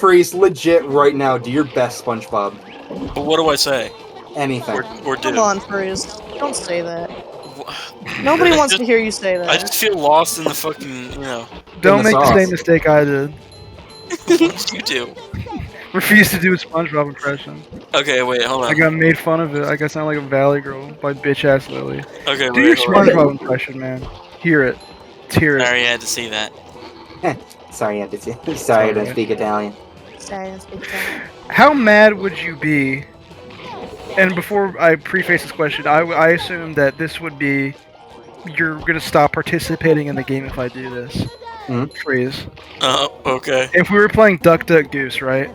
Freeze, legit right now, do your best, SpongeBob. But what do I say? Anything. Or do? Come on, Freeze. Don't say that. Nobody wants to hear you say that. I just feel lost in the fucking, you know. Don't make the same mistake I did. What did you do? Refuse to do a SpongeBob impression. Okay, wait, hold on. I got made fun of it. I got sound like a Valley Girl by bitch ass Lily. Okay, do your hold on. SpongeBob impression, man. Hear it. Hear it. Sorry, I had to see that. Sorry, I don't speak Italian. Sorry, I don't speak Italian. How mad would you be? And before I preface this question, I assume that this would be you're gonna stop participating in the game if I do this. Freeze. Okay. If we were playing Duck Duck Goose, right?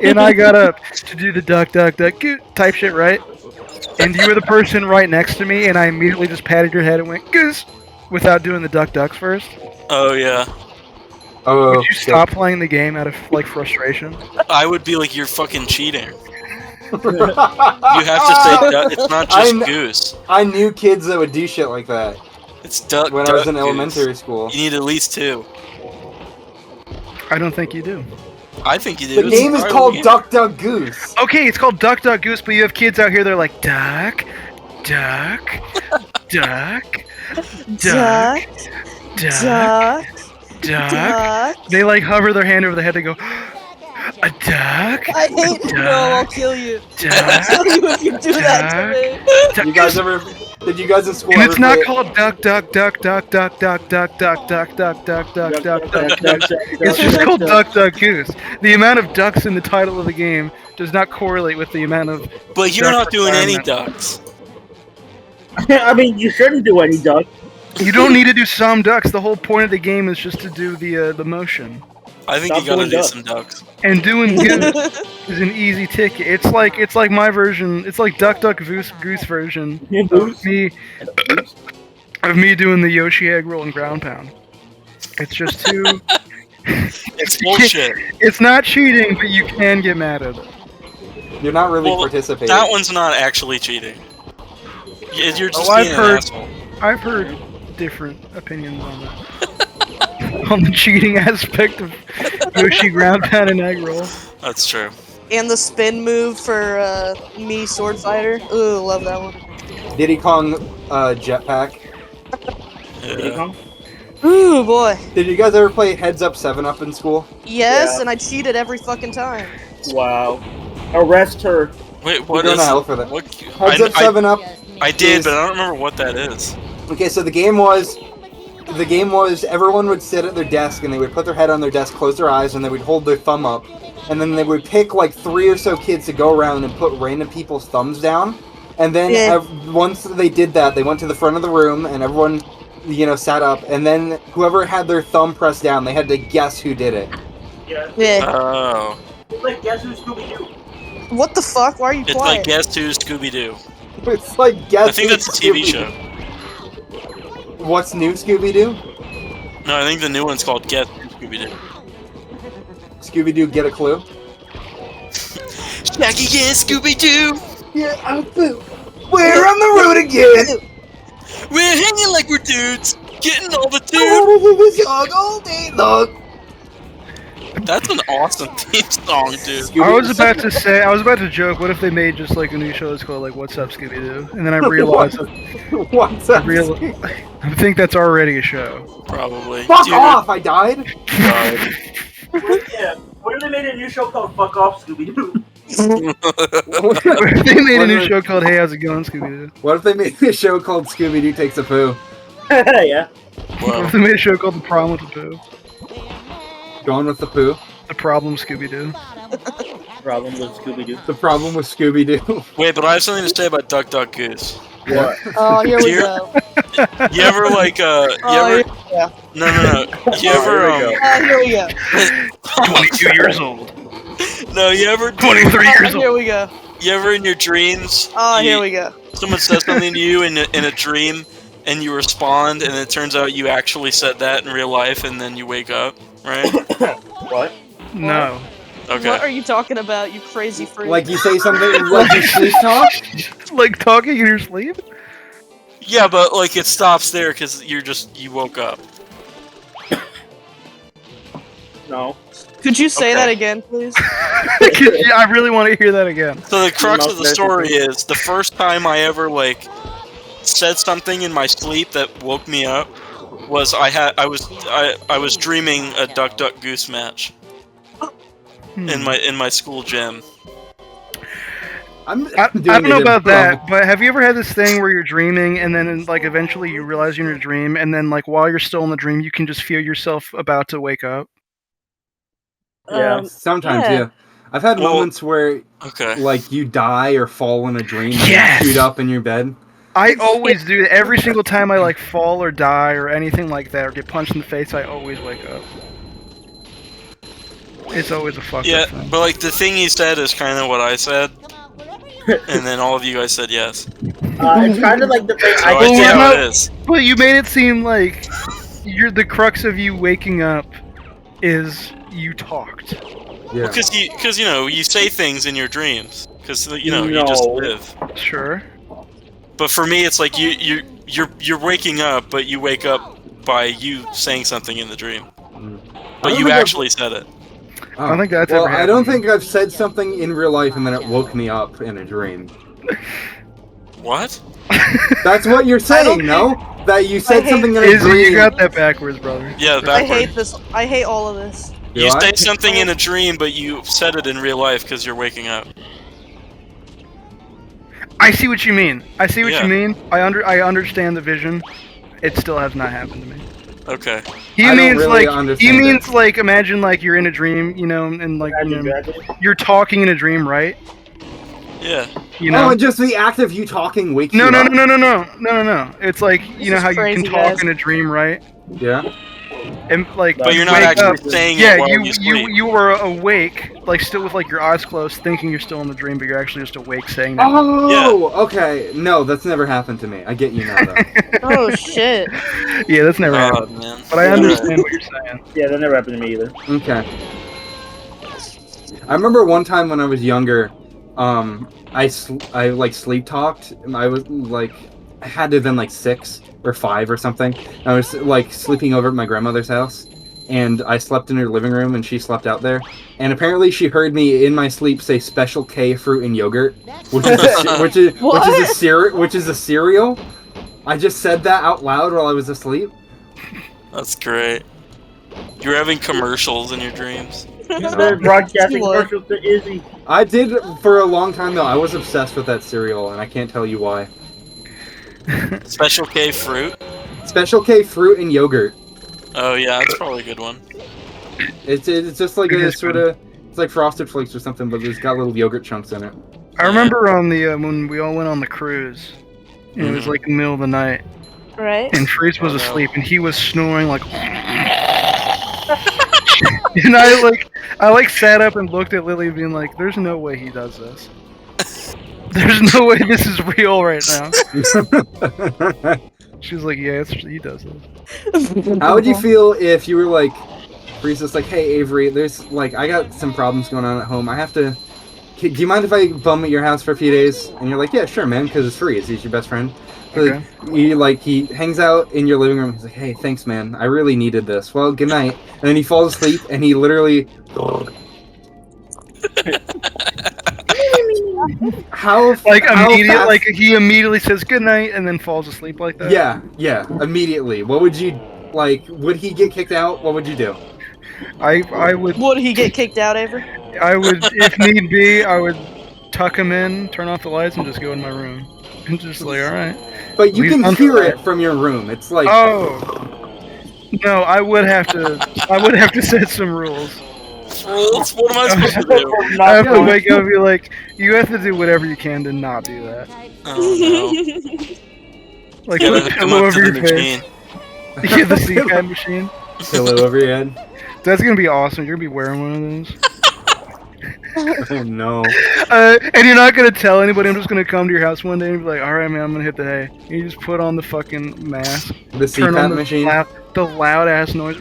And I got up to do the Duck Duck Duck Goose type shit, right? And you were the person right next to me, and I immediately just patted your head and went Goose without doing the Duck Ducks first. Oh yeah. Oh. Would you stop playing the game out of like frustration? I would be like, you're fucking cheating. You have to say duck. It's not just Goose. I knew kids that would do shit like that. It's duck. When I was in elementary school. You need at least 2. I don't think you do. I think you do. The game is called Duck Duck Goose. Okay, it's called Duck Duck Goose, but you have kids out here that are like duck, duck, duck, duck, duck, duck. They like hover their hand over the head. They go. A duck? I hate you, bro. I'll kill you. I'll kill you if you do that to me. You guys ever? Did you guys in school? And it's not called duck, duck, duck, duck, duck, duck, duck, duck, duck, duck, duck, duck, duck, duck, duck. It's just called Duck Duck Goose. The amount of ducks in the title of the game does not correlate with the amount of. But you're not doing any ducks. I mean, you shouldn't do any ducks. You don't need to do some ducks. The whole point of the game is just to do the motion. I think you gotta do some ducks. And doing Goose is an easy ticket. It's like my version. It's like Duck Duck Goose version of me doing the Yoshi egg roll and ground pound. It's just too. It's bullshit. It's not cheating, but you can get mad at it. You're not really participating. That one's not actually cheating. You're just being an asshole. I've heard different opinions on that. On the cheating aspect of Yoshi ground pound and egg roll. That's true. And the spin move for me sword fighter. Ooh, love that one. Diddy Kong jetpack. Diddy Kong? Ooh, boy. Did you guys ever play Heads Up 7-Up in school? Yes, and I cheated every fucking time. Wow. Arrest her. Wait, what You're is going to hell for that. Heads Up 7-Up. I did, but I don't remember what that is. Okay, so the game was everyone would sit at their desk and they would put their head on their desk, close their eyes, and they would hold their thumb up, and then they would pick like 3 or so kids to go around and put random people's thumbs down, and then once they did that, they went to the front of the room and everyone, sat up, and then whoever had their thumb pressed down, they had to guess who did it. Yeah. Oh. It's like Guess Who Scooby-Doo. What the fuck? Why are you It's quiet? like Guess Who Scooby-Doo. It's like Guess I think that's a TV show. What's new, Scooby-Doo? No, I think the new one's called Guess Who Scooby-Doo. Scooby-Doo, get a clue? Shaggy, yeah, Scooby-Doo! Yeah, I'm Boo. We're on the road again! We're hanging like we're dudes, getting all the dudes! all day long. That's an awesome theme song, dude. I was about to joke, what if they made just like a new show that's called like What's Up Scooby-Doo? And then I realized What's up? I think that's already a show. Probably. Fuck off, I died! Yeah. What if they made a new show called Fuck Off Scooby-Doo? What if they made a new show called Hey, How's It Going, Scooby-Doo? What if they made a show called Scooby-Doo Takes a Poo? Yeah. What if they made a show called The Problem with the Poo? Going with the poo? The Problem Scooby-Doo. Problem with Scooby-Doo. The problem with Scooby-Doo. Wait, but I have something to say about Duck Duck Goose. What? Oh, here we go. You ever like Yeah. No. You ever Here we go. 22 years old. No, you ever 23 years Here old. we go. You ever in your dreams? Here we go. Someone says something to you in a dream, and you respond, and it turns out you actually said that in real life, and then you wake up, right? What? No. Okay. What are you talking about, you crazy freak? Like you say something, like you sleep talk? Like talking in your sleep? Yeah, but like it stops there because you woke up. No. Could you say Okay. that again, please? Yeah, I really want to hear that again. So the crux of the Most story is the first time I ever like said something in my sleep that woke me up was I was dreaming a Duck Duck Goose match in my school gym. I I don't know about that, but have you ever had this thing where you're dreaming and then like eventually you realize you're in a dream, and then like while you're still in the dream, you can just feel yourself about to wake up? Yeah. Sometimes, Yeah. yeah. I've had Well, moments where, Okay. like, you die or fall in a dream and Yes! you shoot up in your bed. I always do that. Every single time I like fall or die or anything like that or get punched in the face, I always wake up. It's always a fucked Yeah, up thing. but like the thing he said is kind of what I said, and then all of you guys said yes. It's kind of like the thing. So I Well, see we're how not- it is. But you made it seem like the crux of you waking up is you talked. Yeah. Because you know you say things in your dreams because you know you just No. live. Sure. But for me, it's like you're waking up, but you wake up by you saying something in the dream, I but don't you think actually said it. Oh. I don't think that's well, ever I don't happened. think I've said something in real life and then it woke me up in a dream. What? That's what you're saying, no? That you said hate- something in a Izzy, dream. you got that backwards, brother. Yeah, I backward. hate this. I hate all of this. You Do I? say something in a dream, but you said it in real life because you're waking up. I see what you mean. I see what Yeah. you mean. I understand the vision. It still has not happened to me. Okay. He I don't means really like understand he means it. like imagine like you're in a dream, you know, and like you know, you're talking in a dream, right? Yeah. You know. Oh, and just the act of you talking wakes No, you no, up? no, no, no, no, no, no. It's like you This know is how you crazy, can talk guys. in a dream, right? Yeah. And like, But you're not wake actually up. saying Yeah, it while you you sleep. you were awake, like still with like your eyes closed, thinking you're still in the dream, but you're actually just awake, saying that. Oh, okay. No, that's never happened to me. I get you now, though. Oh shit. Yeah, that's never Oh happened. man. But I Yeah. understand what you're saying. Yeah, that never happened to me either. Okay. I remember one time when I was younger, I like sleep talked. I was like, I had to have been like 6 or 5 or something. I was like sleeping over at my grandmother's house, and I slept in her living room, and she slept out there. And apparently, she heard me in my sleep say "Special K fruit and yogurt," which is which is a cereal. I just said that out loud while I was asleep. That's great. You're having commercials in your dreams. They're broadcasting What? commercials to Izzy. I did for a long time though. I was obsessed with that cereal, and I can't tell you why. Special K fruit. Special K fruit and yogurt. Oh yeah, that's probably a good one. It's just like It a is sort of it's like Frosted Flakes or something, but it's got little yogurt chunks in it. I remember on the when we all went on the cruise, and it was Mhm. like the middle of the night, Right? and Freeze was Oh, no. asleep, and he was snoring like. And I sat up and looked at Lily, being like, "There's no way he does this. There's no way this is real right now." She was like, "Yeah, he does this." How would you feel if you were like, Reese's like, "Hey Avery, there's like I got some problems going on at home. I have to. Do you mind if I bum at your house for a few days?" And you're like, "Yeah, sure, man, because it's free. He's your best friend." So, Okay. he hangs out in your living room. He's like, "Hey, thanks, man. I really needed this. Well, good night." And then he falls asleep, and he literally. How He immediately says good night and then falls asleep like that. Yeah, immediately. What would you like? Would he get kicked out? What would you do? I would Would he get kicked out, Avery? if need be I would tuck him in, turn off the lights, and just go in my room and just like, all right. But you We've can done hear that. it from your room. It's like Oh no, I would have to set some rules. Rules? What am I supposed to do? I have to wake up and be like, you have to do whatever you can to not do that. Oh no. Like You put a gotta come pillow up to over the your face. machine. Yeah, the CPAP machine. pillow over your head. That's gonna be awesome. You're gonna be wearing one of those. Oh no. And you're not gonna tell anybody. I'm just gonna come to your house one day and be like, "All right, man, I'm gonna hit the hay." And you just put on the fucking mask, The turn on CPAP machine. the loud ass noise.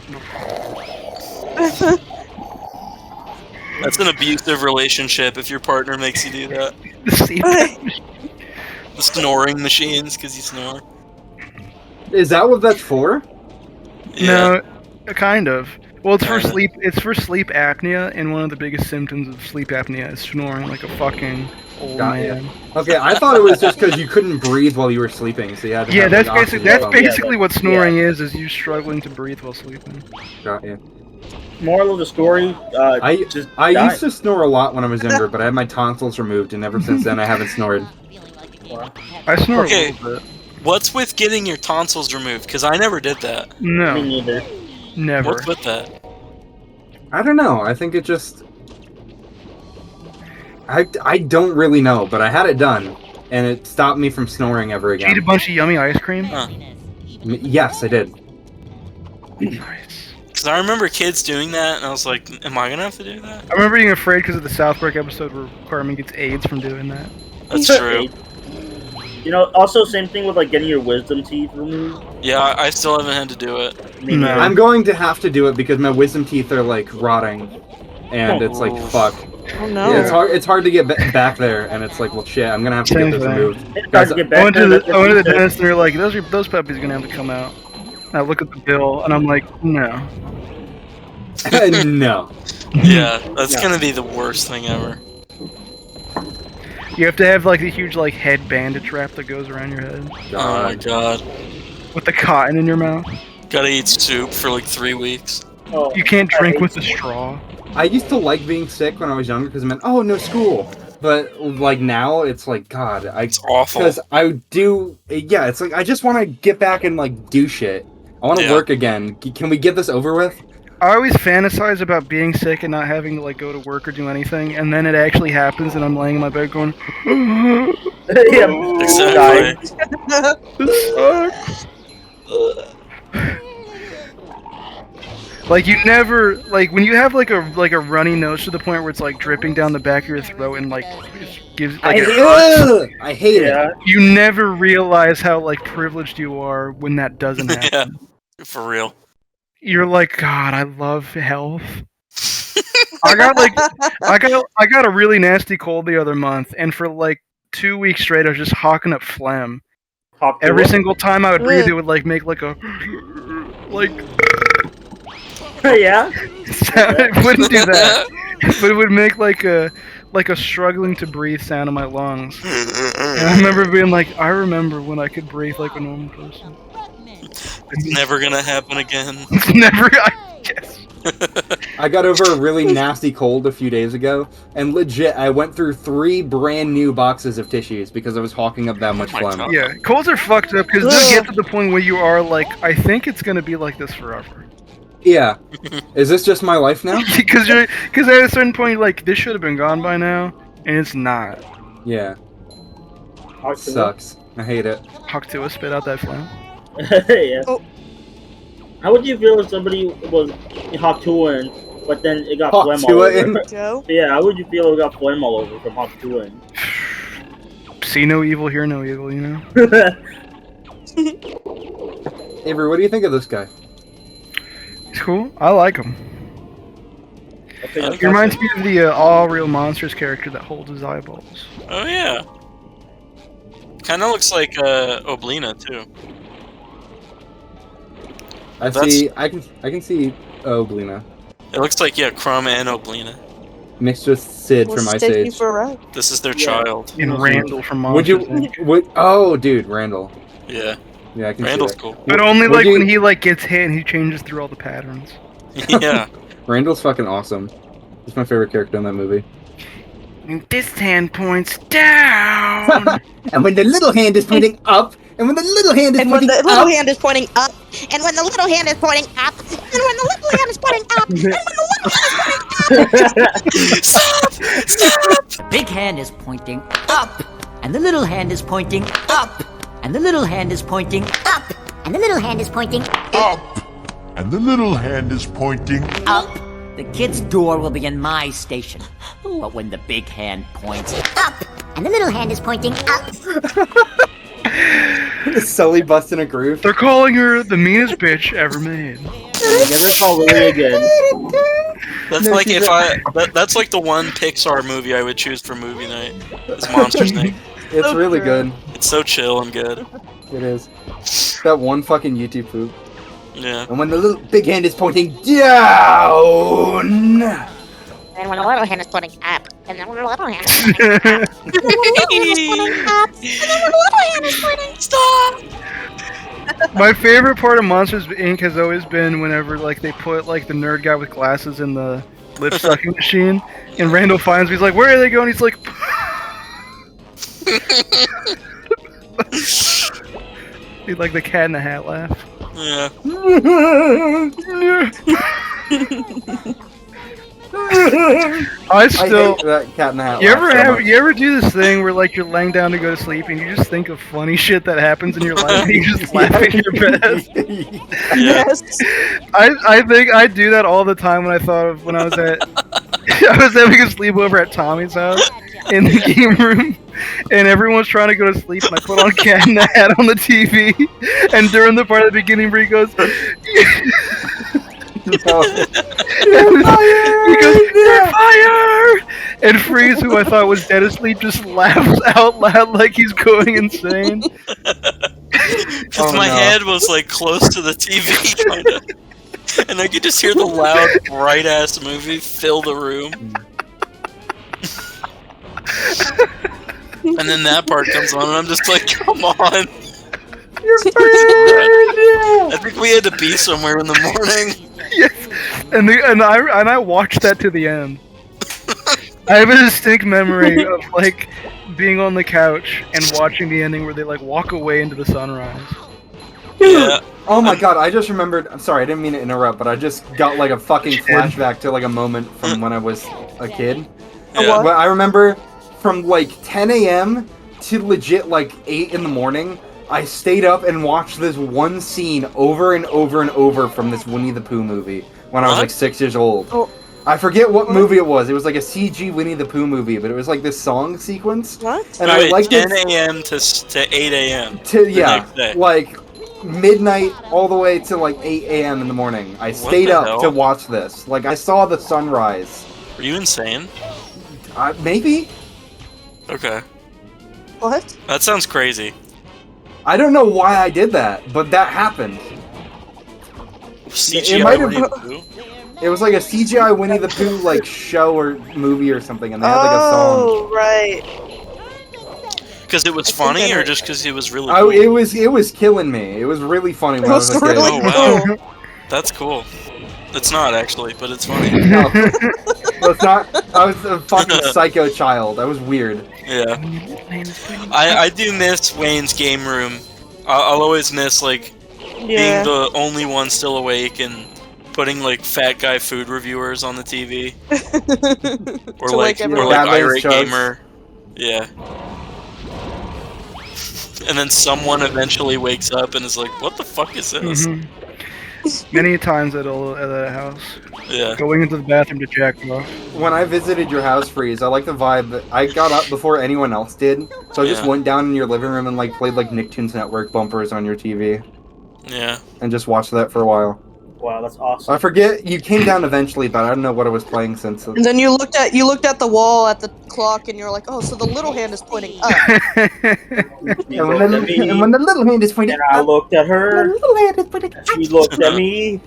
That's an abusive relationship if your partner makes you do that. The CPAP machine. The snoring machines, because you snore. Is that what that's for? Yeah. No, kind of. Well, it's for Kinda. sleep. It's for sleep apnea, and one of the biggest symptoms of sleep apnea is snoring like a fucking old Got ya. man. Okay, I thought it was just because you couldn't breathe while you were sleeping, so you had to Yeah, have, that's like, oxygen basically pump. basically what snoring is you struggling to breathe while sleeping. Got ya. Moral of the story: I just I die. used to snore a lot when I was younger, but I had my tonsils removed, and ever since then I haven't snored. I snore Okay. a little bit. What's with getting your tonsils removed? Because I never did that. Me No, neither. never. What's with that? I don't know. I think it just. I don't really know, but I had it done, and it stopped me from snoring ever Did you eat a again. bunch of yummy ice cream? Huh. Yes, I did. Nice. Because I remember kids doing that, and I was like, am I gonna have to do that? I remember being afraid because of the South Park episode where Carmen gets AIDS from doing that. That's true. You know, also same thing with like getting your wisdom teeth removed. Yeah, I still haven't had to do it. Me No. neither. I'm going to have to do it because my wisdom teeth are like rotting, and it's like Oof. fuck. Oh no. Yeah, it's hard. It's hard to get back there, and it's like, well, shit. I'm gonna have to Same get this thing. removed. It's hard to get back I went there, to that's the, I went to the what he dentist and they're like, those puppies are gonna have to come out. And I look at the bill and I'm like, no. No. Yeah, that's Yeah. gonna be the worst thing ever. You have to have like a huge like head bandage wrap that goes around your head Oh my god. with the cotton in your mouth. Gotta eat soup for like 3 weeks. said. Oh, You can't I drink hate with a you. straw. I used to like being sick when I was younger because it meant, oh, no school. But like now, it's like, God, It's awful. because I do. Yeah, it's like I just want to get back and like do shit. I want to Yeah. work again. Can we get this over with? I always fantasize about being sick and not having to like go to work or do anything, and then it actually happens, and I'm laying in my bed going, Yeah, Exactly. "This sucks." Like you never like when you have like a runny nose to the point where it's like dripping down the back of your throat and like it gives like it hurts. I hate yeah. it. You never realize how like privileged you are when that doesn't happen. Yeah, for real. You're like, God, I love health. I got a really nasty cold the other month, and for like 2 weeks straight, I was just hawking up phlegm. Hop to Every it. single time I would breathe, it would like make like a like Yeah. sound. It wouldn't do that, but it would make like a struggling to breathe sound in my lungs. And I remember being like, I remember when I could breathe like a normal person. It's never gonna happen again. It's never. I guess. I got over a really nasty cold a few days ago, and legit, I went through 3 brand new boxes of tissues because I was hawking up that much my phlegm. God. Yeah, colds are fucked up because they'll get to the point where you are like, I think it's gonna be like this forever. Yeah. Is this just my life now? Because at a certain point, you're like, this should have been gone by now, and it's not. Yeah. Hop to it. Sucks. I hate it. Huck to spit out that phlegm. Yeah. Oh. How would you feel if somebody was Hawk2ing, but then it got Hawk phlegm all to over? it. Joe? Yeah, how would you feel if it got phlegm all over from Hawk2ing? See no evil, hear no evil, you know? Avery, what do you think of this guy? He's cool. I like him. Okay, He reminds me of the All Real Monsters character that holds his eyeballs. Oh yeah. Kinda looks like Oblina too. I That's- see. I can see Oblina It looks like Chroma and Oblina. mixed with Sid We'll from Ice take you Age. for a ride. This is their Yeah. child. And Randall from Would Monsters, you? Inc. Would? Oh, dude, Randall. Yeah. Yeah, I can Randall's see that. cool. But only Would like you- when he like gets hit and he changes through all the patterns. Yeah. Randall's fucking awesome. He's my favorite character in that movie. And this hand points down. And when the little hand is pointing up, and when the little hand is And when pointing the little up, hand is pointing up, and when the little hand is pointing up, and when the little hand is pointing up, and when the little hand is pointing up. Big hand is pointing up, and the little hand is pointing up, and the little hand is pointing up, And the little hand is pointing. Up! And the little hand is pointing up. The kid's door will be in my station. But when the big hand points Up! And the little hand is pointing up. Sully busting a groove. They're calling her the meanest bitch ever made. Never call Lily again. That's like if that's like the one Pixar movie I would choose for movie night. Is Monsters Inc. It's So really true. good. It's so chill and good. It is. That one fucking YouTube poop. Yeah. And when the little big hand is pointing down. And when the little hand is pointing up. And then when the little hand is pointing up. And then when the little hand is pointing up. And then when the little hand is pointing Stop! My favorite part of Monsters Inc. has always been whenever like they put like the nerd guy with glasses in the lip sucking machine, and Randall finds me. He's like, "Where are they going?" He's like, he's like the Cat in the Hat laugh. Yeah. I still. hate that Cat in the Hat. You laugh ever so have? much. You ever do this thing where like you're laying down to go to sleep and you just think of funny shit that happens in your life and you just laugh in your bed? Yes. I think I do that all the time when I thought of when I was at I was having a sleepover at Tommy's house in the game room, and everyone's trying to go to sleep, and I put on Cat in the Hat on the TV, and during the part at the beginning where he goes, he goes, "You're fired!" And Freeze, who I thought was dead asleep, just laughs out loud like he's going insane. Because my head was like close to the TV, kinda. And I could just hear the loud, bright ass movie fill the room. And then that part comes on, and I'm just like, come on. You're fired! I think we had to be somewhere in the morning. Yes, and I watched that to the end. I have a distinct memory of like being on the couch and watching the ending where they like walk away into the sunrise. Yeah. Oh my god, I just remembered. I'm sorry, I didn't mean to interrupt, but I just got like a fucking flashback to like a moment from when I was a kid. Yeah. Well, I remember from like 10 a.m. to legit like 8 in the morning, I stayed up and watched this one scene over and over and over from this Winnie the Pooh movie when I was like 6 years old. Oh. I forget what movie it was. It was like a CG Winnie the Pooh movie, but it was like this song sequence. What? And Wait, I liked 10 it a.m. to 8 a.m. to the next day. like midnight all the way to like 8 a.m. in the morning. I stayed the up hell? to watch this. Like I saw the sunrise. Are you insane? Maybe. Okay. What? That sounds crazy. I don't know why I did that, but that happened. CGI might have- Winnie the Pooh? It was like a CGI Winnie the Pooh like show or movie or something, and they had like a song. Oh, right. Because it was I think funny, I or know. just because it was really cool? It was killing me. It was really funny when I was a kid. really Oh, wow. cool. That's cool. It's not, actually, but it's funny. No. Well, it's not. I was a fucking psycho child. I was weird. Yeah. I do miss Wayne's game room. I'll always miss, like, being Yeah. the only one still awake and putting, like, fat guy food reviewers on the TV. Or, To like, everyone. Batman's Irate chugs. Gamer. Yeah. And then someone eventually wakes up and is like, what the fuck is this? Mhm. Many times at that house, Yeah. going into the bathroom to jack off. When I visited your house, Freeze, I like the vibe that I got up before anyone else did. So I just Yeah. went down in your living room and like played like Nicktoons Network bumpers on your TV Yeah. and just watched that for a while. Wow, that's awesome. I forget you came down eventually, but I don't know what I was playing since. And then you looked at the wall at the clock, and you're like, oh, so the little hand is pointing up. She And looked when, at the, me, and when the little hand is pointing and I up, looked at the her. little hand is pointing up. She looked at me,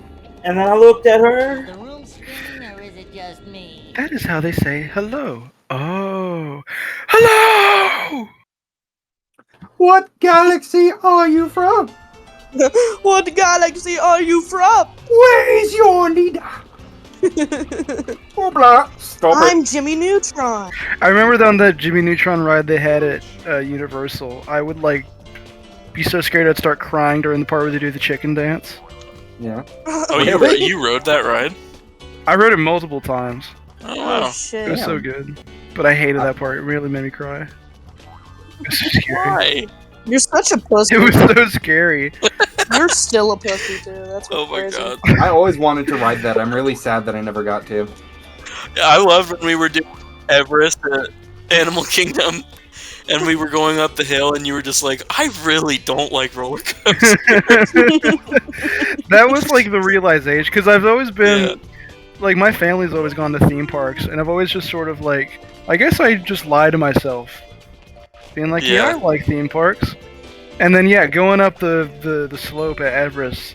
and then I looked at her. The room screaming, or is it just me? That is how they say hello. Oh, hello! What galaxy are you from? What galaxy are you from? Where is your leader? Blah, blah. Stop I'm it. Jimmy Neutron. I remember on that Jimmy Neutron ride they had at Universal. I would like be so scared I'd start crying during the part where they do the chicken dance. Yeah. Oh, Really? you rode that ride? I rode it multiple times. Oh, Oh wow. It shit. was so good, but I hated that part. It really made me cry. It was so scary. Why? You're such a pussy. It was so scary. You're still a pussy too. That's what's Oh my crazy. god. I always wanted to ride that. I'm really sad that I never got to. Yeah, I loved when we were doing Everest at Animal Kingdom, and we were going up the hill, and you were just like, I really don't like roller coasters. That was like the realization, because I've always been Yeah. like, my family's always gone to theme parks, and I've always just sort of like, I guess I just lie to myself, being like, yeah, Yeah. I like theme parks, and then yeah, going up the slope at Everest,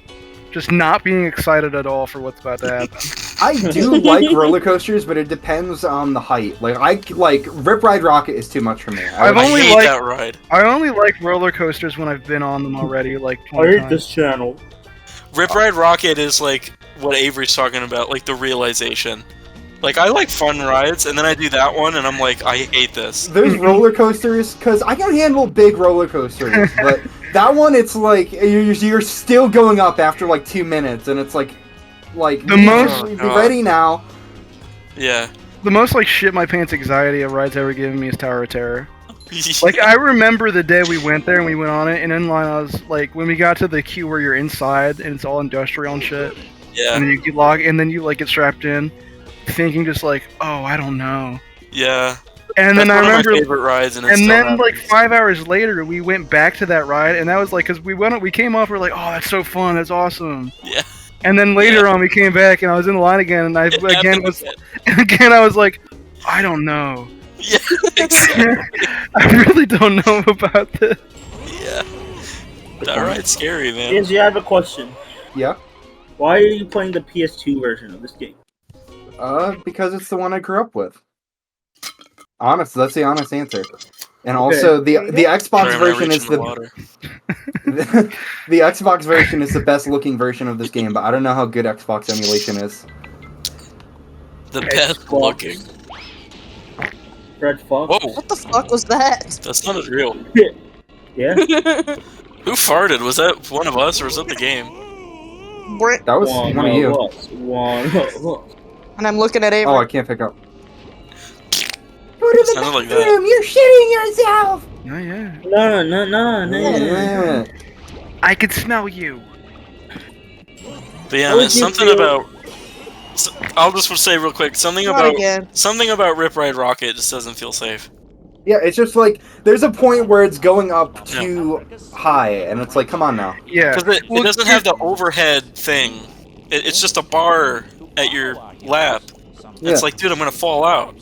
Just not being excited at all for what's about to happen. I do like roller coasters, but it depends on the height. Like Rip Ride Rocket is too much for me. I hate that ride. I only like roller coasters when I've been on them already, like I 20 hate times. this channel. Rip Ride Rocket is like what Avery's talking about, like the realization. Like, I like fun rides, and then I do that one, and I'm like, I hate this. There's roller coasters, because I can handle big roller coasters, but that one, it's like, you're still going up after like 2 minutes, and it's like The most- be ready now. Yeah. The most like shit my pants anxiety a ride's ever given me is Tower of Terror. Like, I remember the day we went there and we went on it, and in line I was like, when we got to the queue where you're inside and it's all industrial and shit, Yeah. and then you log, and then you like get strapped in, thinking just like, oh, I don't know. Yeah. And then That's I one remember, of my favorite rides, and, it and still then happens. like 5 hours later, we went back to that ride, and that was like, cause we came off, we're like, oh, that's so fun, that's awesome. Yeah. And then later on, we came back, and I was in the line again, and I It again happened was, again. again I was like, I don't know. Yeah, exactly. I really don't know about this. Yeah. That ride's scary, man. Izzy, I have a question. Yeah. Why are you playing the PS2 version of this game? Because it's the one I grew up with. Honest, that's the honest answer. And also, the Xbox Sorry, I'm not version is reaching the water. the Xbox version is the best looking version of this game, but I don't know how good Xbox emulation is. The best looking. Red Fox? Whoa, What the fuck was that? that sounded real. Yeah? Who farted? Was that one of us, or was that the game? Brent, That was one of you. One of us. and I'm looking at Avery. Oh, I can't pick up. It sounded like that. You're shitting yourself. Oh yeah. No. Yeah. I could smell you. But yeah, How would there's you something feel- about. I'll just say real quick, something Not about again. Rip Ride Rocket just doesn't feel safe. Yeah, it's just like there's a point where it's going up too high, and it's like, come on now. Yeah. Because it doesn't have the overhead thing. It's just a bar at your lap. Yeah. It's like, dude, I'm gonna fall out.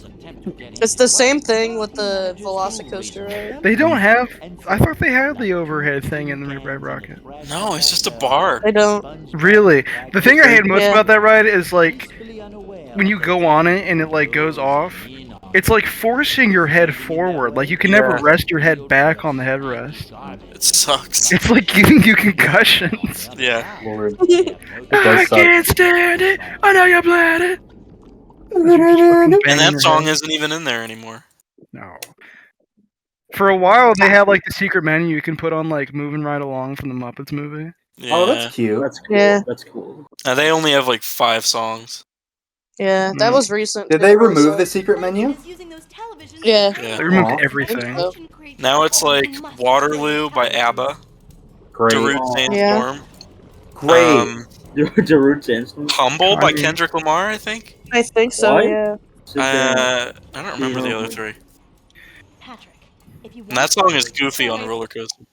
It's the same thing with the Velocicoaster, right? They don't have. I thought they had the overhead thing in the Rip Ride Rocket. No, it's just a bar. I don't. Really? The thing I hate most Yeah. about that ride is like when you go on it and it like goes off. It's like forcing your head forward. Like you can never Yeah. rest your head back on the headrest. It sucks. It's like giving you concussions. Yeah. Lord. It I does suck. can't stand it. I know you're bleeding. And that song isn't even in there anymore. No. For a while, they had like the secret menu you can put on like "Moving Right Along" from the Muppets movie. Yeah. Oh, that's cute. That's cool. Yeah. That's cool. They only have like 5 songs. Yeah, that was recent. Did they remove the secret menu? Yeah. Yeah. They removed Aw. everything. So. Now it's like Waterloo by ABBA, Great. Darude Sandstorm, Great. Darude Sandstorm. Humble by Kanye. Kendrick Lamar, I think. I think so, What? yeah. I don't remember the other 3. And that song is goofy on Roller Coaster.